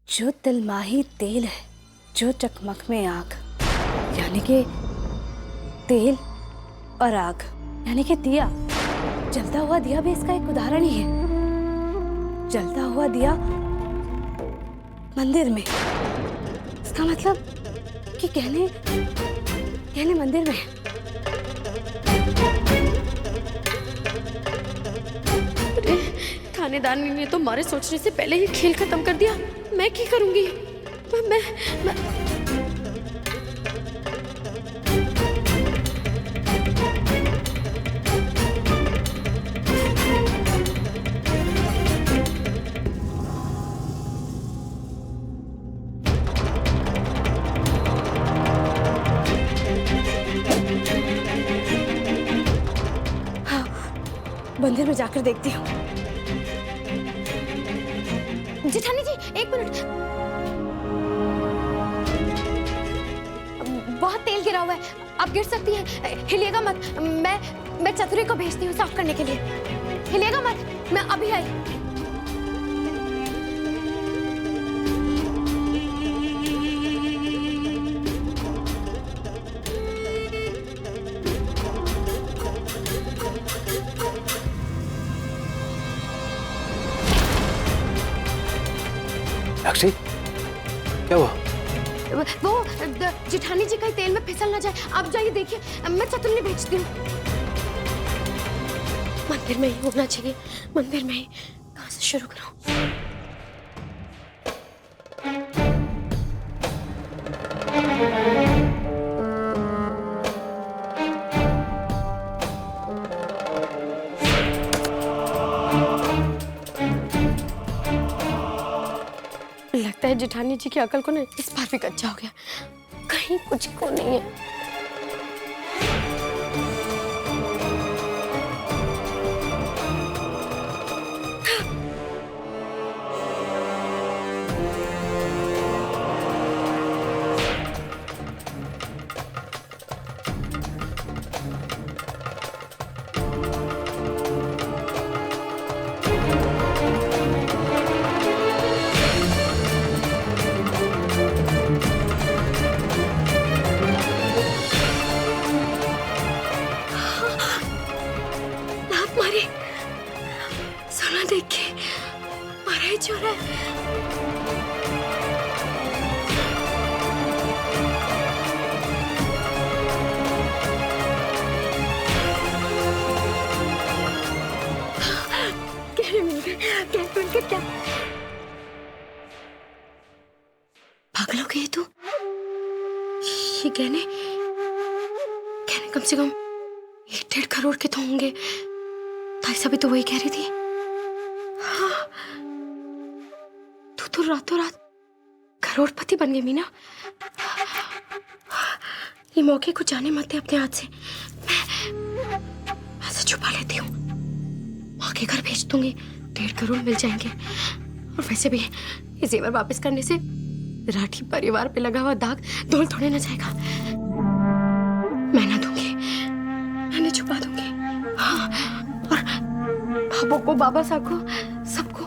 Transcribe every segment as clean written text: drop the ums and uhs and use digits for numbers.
जो तिलमाही तेल है, जो चकमक में आग, यानी कि तेल और आग, यानी कि दिया। जलता हुआ दिया भी इसका एक उदाहरण ही है। जलता हुआ दिया मंदिर में, इसका मतलब कि गहने मंदिर में है। अरे थानेदार ने तो हमारे सोचने से पहले ही खेल खत्म कर दिया। मैं क्या करूंगी? मैं मंदिर में जाकर देखती हूँ। जेठानी जी, एक मिनट। बहुत तेल गिरा हुआ है, आप गिर सकती हैं। हिलिएगा मत। मैं चतुरी को भेजती हूँ साफ करने के लिए। हिलिएगा मत, मैं अभी आई। साक्षी, क्या हुआ? वो जेठानी जी कहीं तेल में फिसल ना जाए, आप जाइए देखिए। मैं चतुर्नी भेजती हूँ। मंदिर में ही होना चाहिए, मंदिर में ही। कहाँ से शुरू करूँ? लगता है जेठानी जी की अकल को ना इस बार भी कच्चा हो गया, कहीं कुछ को नहीं है। लात मारी, सोना देख के मारा ही चोरा है। गहने मिल गए, गहने मिल गए। क्या पागल हो गई तू? ये गहने गहने कम से कम 1.5 करोड़ के तो होंगे। ताई सभी तो वही कह रही थी। हाँ, तू तो रातों रात करोड़पति बन गई मीना। ये मौके को जाने मत दे अपने हाथ से। मैं ऐसे छुपा लेती हूँ, मौके घर भेज दूंगी, 1.5 करोड़ मिल जाएंगे। और वैसे भी ये जेवर वापस करने से राठी परिवार पे लगा हुआ दाग धूल थोड़े न जाएगा। मैं ना दूंगी, मैंने छुपा दूंगी। हाँ, और बाबू को, बाबा साहब को, सबको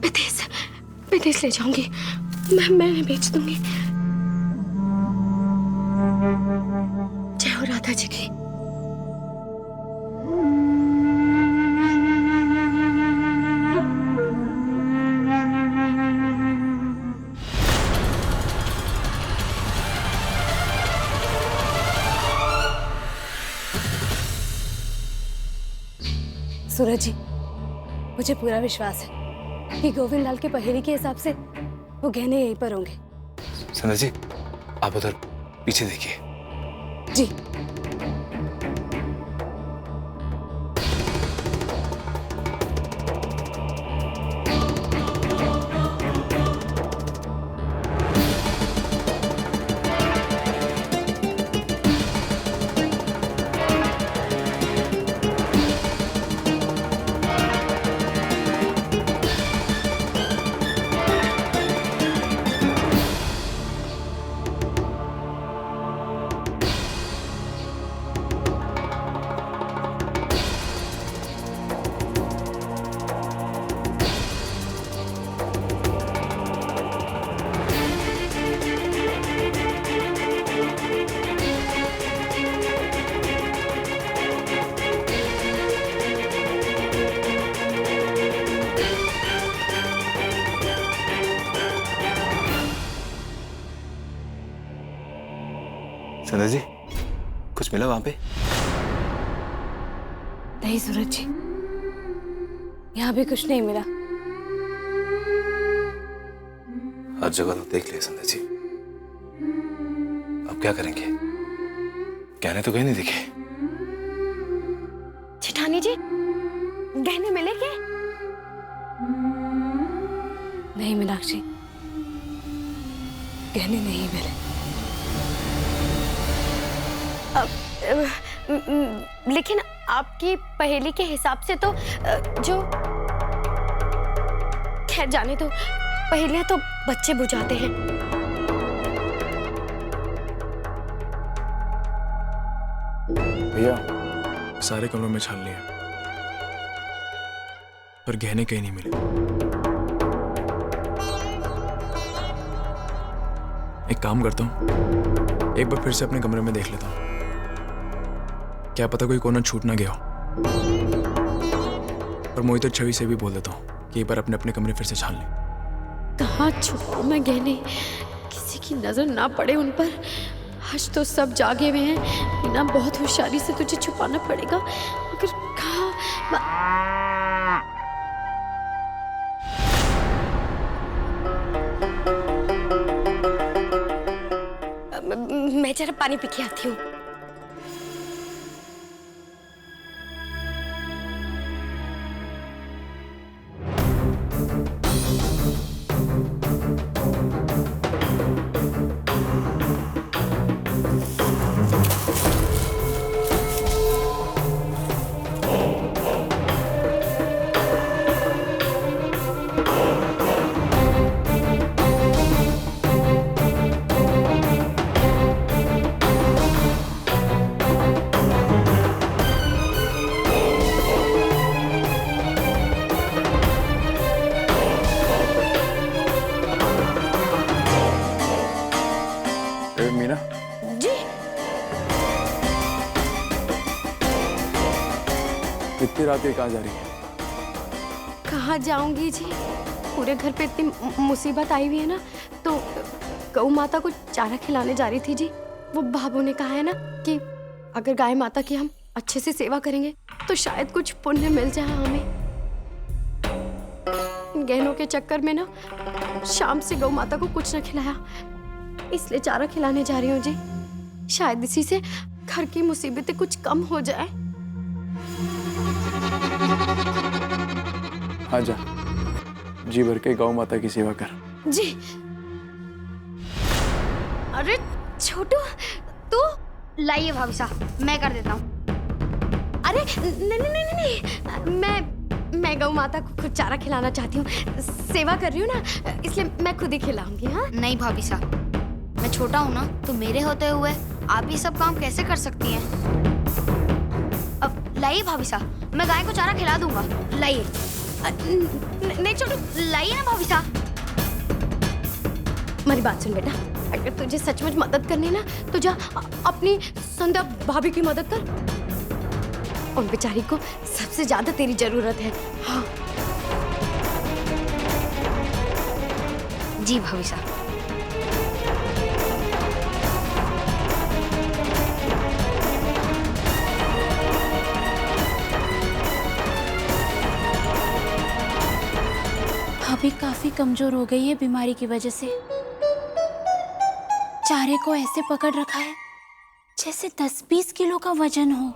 विदेश ले जाऊंगी। मैं बेच दूंगी। जय हो राधा जी की। सूरज जी, मुझे पूरा विश्वास है कि गोविंद लाल के पहेली के हिसाब से वो गहने यहीं पर होंगे। संध्या जी, आप उधर पीछे देखिए। जी। संध्या जी, कुछ मिला वहां पे? नहीं सूरज जी, यहाँ भी कुछ नहीं मिला। हर जगह तो देख लिया संध्या जी, अब क्या करेंगे? गहने तो कहीं नहीं दिखे। जेठानी जी, गहने मिले क्या? नहीं मीनाक्षी, गहने नहीं मिले। लेकिन आपकी पहेली के हिसाब से तो जो, खैर जाने तो, पहेलियां तो बच्चे बुझाते हैं। भैया सारे कमरों में छान लिए पर गहने कहीं नहीं मिले। एक काम करता हूँ, एक बार फिर से अपने कमरे में देख लेता हूँ, क्या पता कोई कोना छूट ना गया हो। और मोहित और छवि से भी बोल देता हूँ कि एक बार अपने अपने कमरे फिर से छान लें। कहाँ छुपाऊं मैं गहने, किसी की नजर ना पड़े उन पर। आज तो सब जागे हुए हैं, बिना बहुत होशियारी से तुझे छुपाना पड़ेगा। मगर कहाँ? मैं जरा पानी पी के आती हूँ। मीना जी, इतनी रात ये कहाँ जा रही है? कहाँ जाऊंगी जी, पूरे घर पे इतनी मुसीबत आई हुई है ना, तो गौ माता को चारा खिलाने जा रही थी जी। वो भाभू ने कहा है ना कि अगर गाय माता की हम अच्छे से सेवा करेंगे तो शायद कुछ पुण्य मिल जाए हमें। इन गहनों के चक्कर में ना शाम से गौ माता को कुछ न खिलाया, इसलिए चारा खिलाने जा रही हूँ जी। शायद इसी से घर की मुसीबतें कुछ कम हो जाए। हाँ जा, जी भर के गौ माता की सेवा कर। जी। अरे छोटू, तू? लाइए भाभी साहब, मैं कर देता हूँ। अरे नहीं नहीं नहीं नहीं, मैं गौ माता को खुद चारा खिलाना चाहती हूँ। सेवा कर रही हूँ ना, इसलिए मैं खुद ही खिलाऊंगी। हाँ नहीं भाभी साहब, मैं छोटा हूँ ना, तो मेरे होते हुए आप ये सब काम कैसे कर सकती हैं? अब लाइए भाभी साहब, मैं गाय को चारा खिला दूंगा। लाइए। नहीं छोटू, लाइए ना भाभी साहब। मेरी बात सुन बेटा, अगर तुझे सचमुच मदद करनी है ना, तो जा अपनी संध्या भाभी की मदद कर। उन बेचारी को सबसे ज्यादा तेरी जरूरत है। हाँ जी भाभी साहब। भाभी काफी कमजोर हो गई है बीमारी की वजह से। चारे को ऐसे पकड़ रखा है जैसे 10-20 किलो का वजन हो।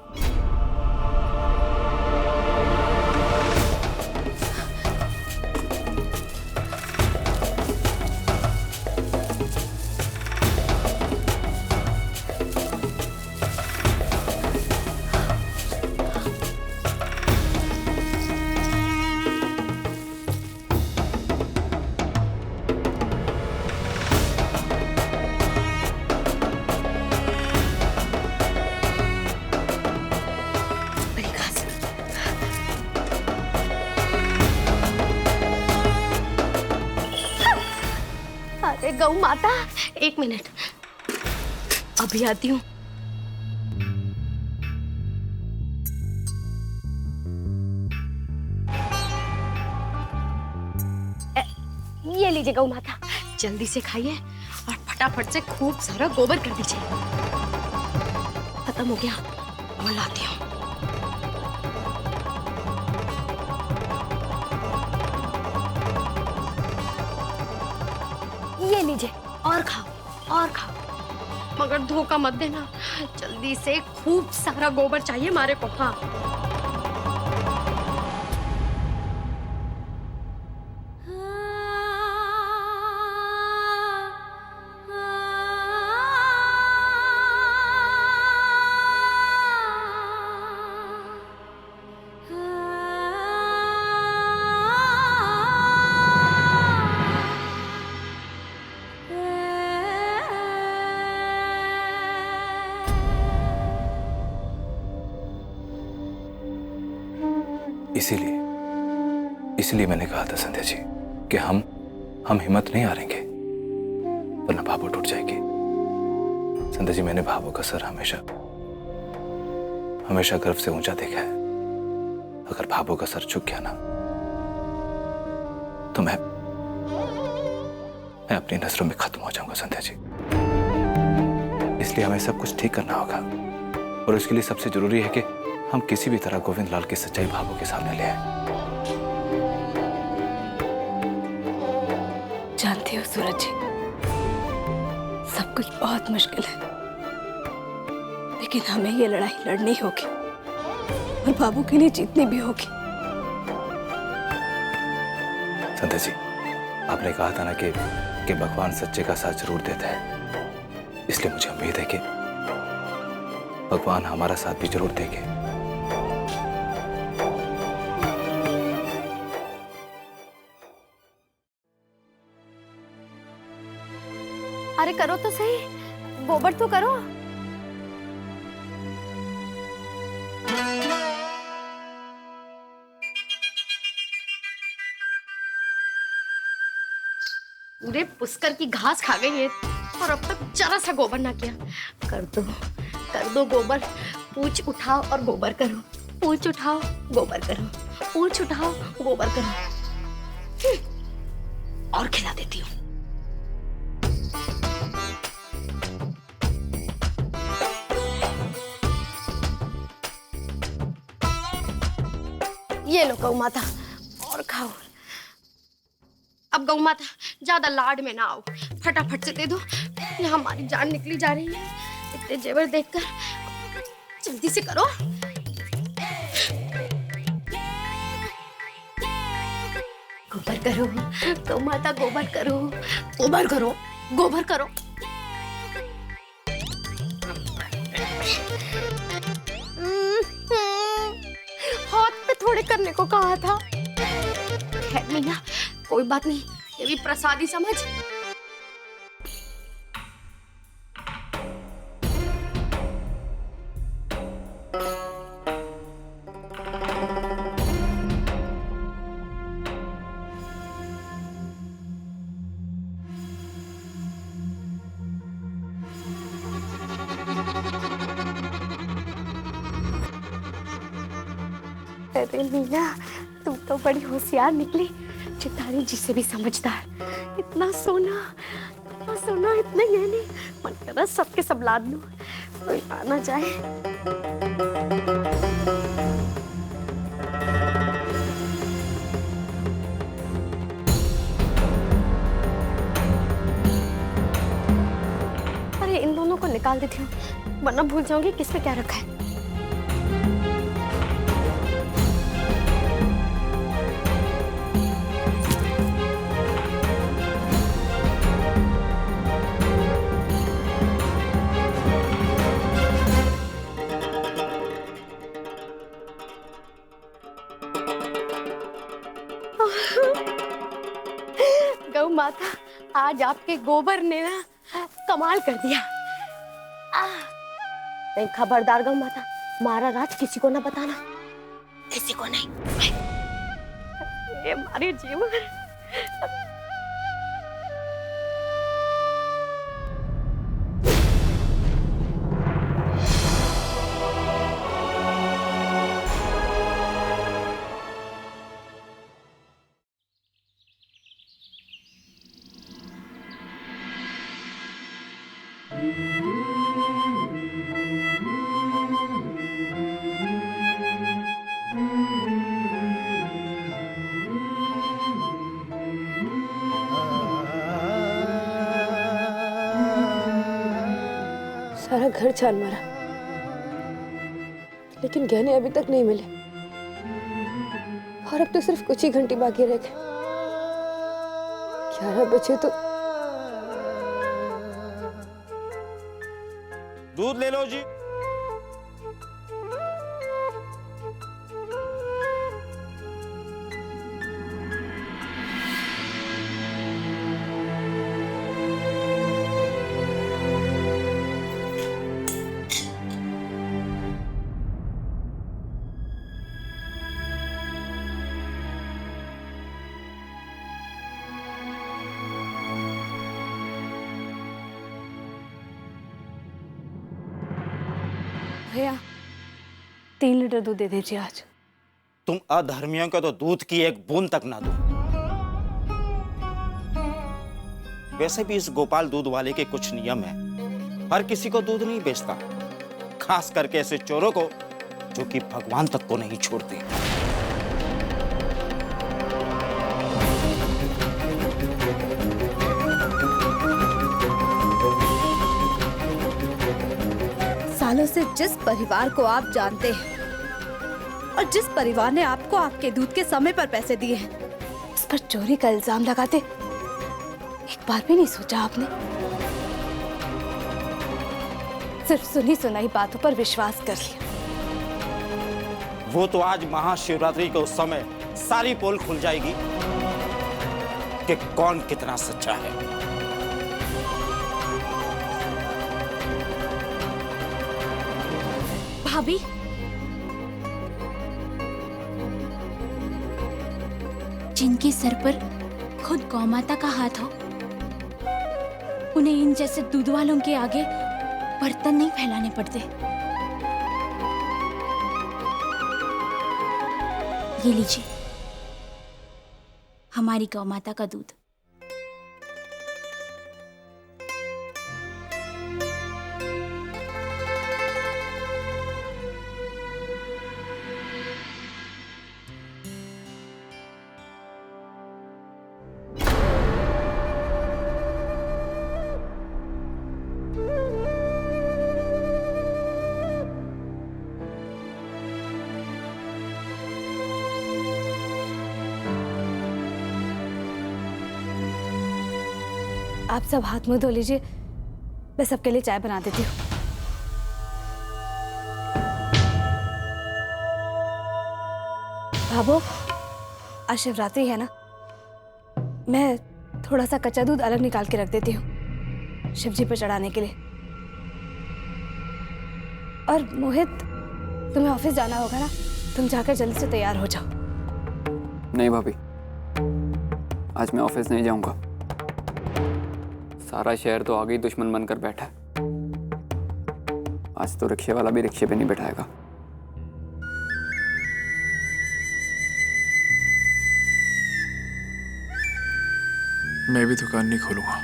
अरे गौ माता, एक मिनट, अभी आती हूँ। ये लीजिए गौ माता, जल्दी से खाइए और फटाफट से खूब सारा गोबर कर दीजिए। खत्म हो गया, और लाती हूँ। ये लीजिए, और खाओ और खाओ, मगर धोखा मत देना। जल्दी से खूब सारा गोबर चाहिए हमारे को। हाँ, इसीलिए मैंने कहा था संध्या जी कि हम हिम्मत नहीं हारेंगे, वरना भाभो टूट जाएगी। संध्या जी, मैंने भाभो का सर हमेशा गर्व से ऊंचा देखा है। अगर भाभो का सर झुक गया ना, तो मैं अपनी नजरों में खत्म हो जाऊंगा संध्या जी। इसलिए हमें सब कुछ ठीक करना होगा, और इसके लिए सबसे जरूरी है कि हम किसी भी तरह गोविंद लाल की सच्चाई भाभो के सामने ले आए। जानते हो सूरज जी, सब कुछ बहुत मुश्किल है, लेकिन हमें ये लड़ाई लड़नी होगी और बाबू के लिए जीतनी भी होगी। संध्या जी, आपने कहा था ना कि भगवान सच्चे का साथ जरूर देता है, इसलिए मुझे उम्मीद है कि भगवान हमारा साथ भी जरूर देंगे। अरे करो तो सही, गोबर तो करो। पूरे पुष्कर की घास खा गई है, और अब तक जरा सा गोबर ना किया। कर दो गोबर। पूछ उठाओ और गोबर करो, पूछ उठाओ गोबर करो, पूछ उठाओ गोबर करो। और खिला देती हूँ। ये लो गौ माता, और खाओ। अब गौ माता ज्यादा लाड में ना आओ, फटाफट से दे दो, यहाँ हमारी जान निकली जा रही है। इतने जेवर देखकर जल्दी से करो। गोबर करो गौ माता, गोबर करो, गोबर करो, गोबर करो। हाथ पे थोड़े करने को कहा था। खैर मीना, कोई बात नहीं, ये भी प्रसादी समझ। अरे मीना, तू तो बड़ी होशियार निकली, चितारी जी से भी समझदार। इतना सोना, इतना गहने, मन कर रहा सबके सब लाद लूं, कोई आ ना जाए। अरे इन दोनों को निकाल देती हूँ, वरना भूल जाऊंगी किसमें क्या रखा है। गौ माता, आज आपके गोबर ने ना कमाल कर दिया। नहीं, खबरदार गौ माता, मारा राज किसी को ना बताना, किसी को नहीं। ये मारे जीवन। सारा घर छान मारा, लेकिन गहने अभी तक नहीं मिले और अब तो सिर्फ कुछ ही घंटे बाकी रह गए। 11 बजे तो। दूध ले लो जी। भैया 3 लीटर दूध दे दीजिए आज। तुम अधर्मियों को तो दूध की एक बूंद तक ना दो। वैसे भी इस गोपाल दूध वाले के कुछ नियम है, हर किसी को दूध नहीं बेचता, खास करके ऐसे चोरों को जो कि भगवान तक को नहीं छोड़ते। सालों से जिस परिवार को आप जानते हैं और जिस परिवार ने आपको आपके दूध के समय पर पैसे दिए हैं, उस पर चोरी का इल्जाम लगाते एक बार भी नहीं सोचा आपने? सिर्फ सुनी सुनाई बातों पर विश्वास कर लिया। वो तो आज महाशिवरात्रि के उस समय सारी पोल खुल जाएगी कि कौन कितना सच्चा है। भाभी, जिनके सर पर खुद गौमाता का हाथ हो, उन्हें इन जैसे दूध वालों के आगे बर्तन नहीं फैलाने पड़ते। ये लीजिए हमारी गौमाता का दूध। आप सब हाथ मुंह धो लीजिए, मैं सबके लिए चाय बना देती हूँ। भाभो, आज शिवरात्रि है ना, मैं थोड़ा सा कच्चा दूध अलग निकाल के रख देती हूँ शिव जी पर चढ़ाने के लिए। और मोहित, तुम्हें ऑफिस जाना होगा ना, तुम जाकर जल्दी से तैयार हो जाओ। नहीं भाभी, आज मैं ऑफिस नहीं जाऊंगा। सारा शहर तो आगे ही दुश्मन बनकर बैठा है। आज तो रिक्शे वाला भी रिक्शे पे नहीं बैठाएगा। मैं भी दुकान नहीं खोलूंगा,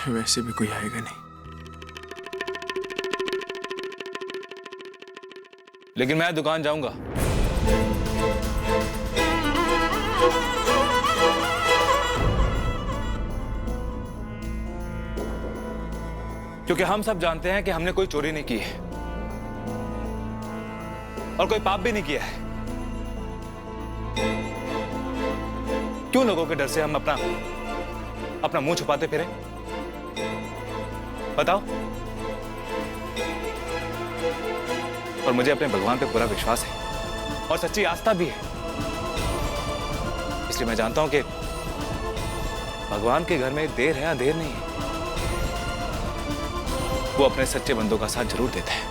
वैसे भी कोई आएगा नहीं। लेकिन मैं दुकान जाऊंगा। क्योंकि हम सब जानते हैं कि हमने कोई चोरी नहीं की है और कोई पाप भी नहीं किया है। क्यों लोगों के डर से हम अपना मुंह छुपाते फिरे? बताओ। और मुझे अपने भगवान पे पूरा विश्वास है और सच्ची आस्था भी है, इसलिए मैं जानता हूं कि भगवान के घर में देर है अंधेर नहीं है। वो अपने सच्चे बंदों का साथ जरूर देता है।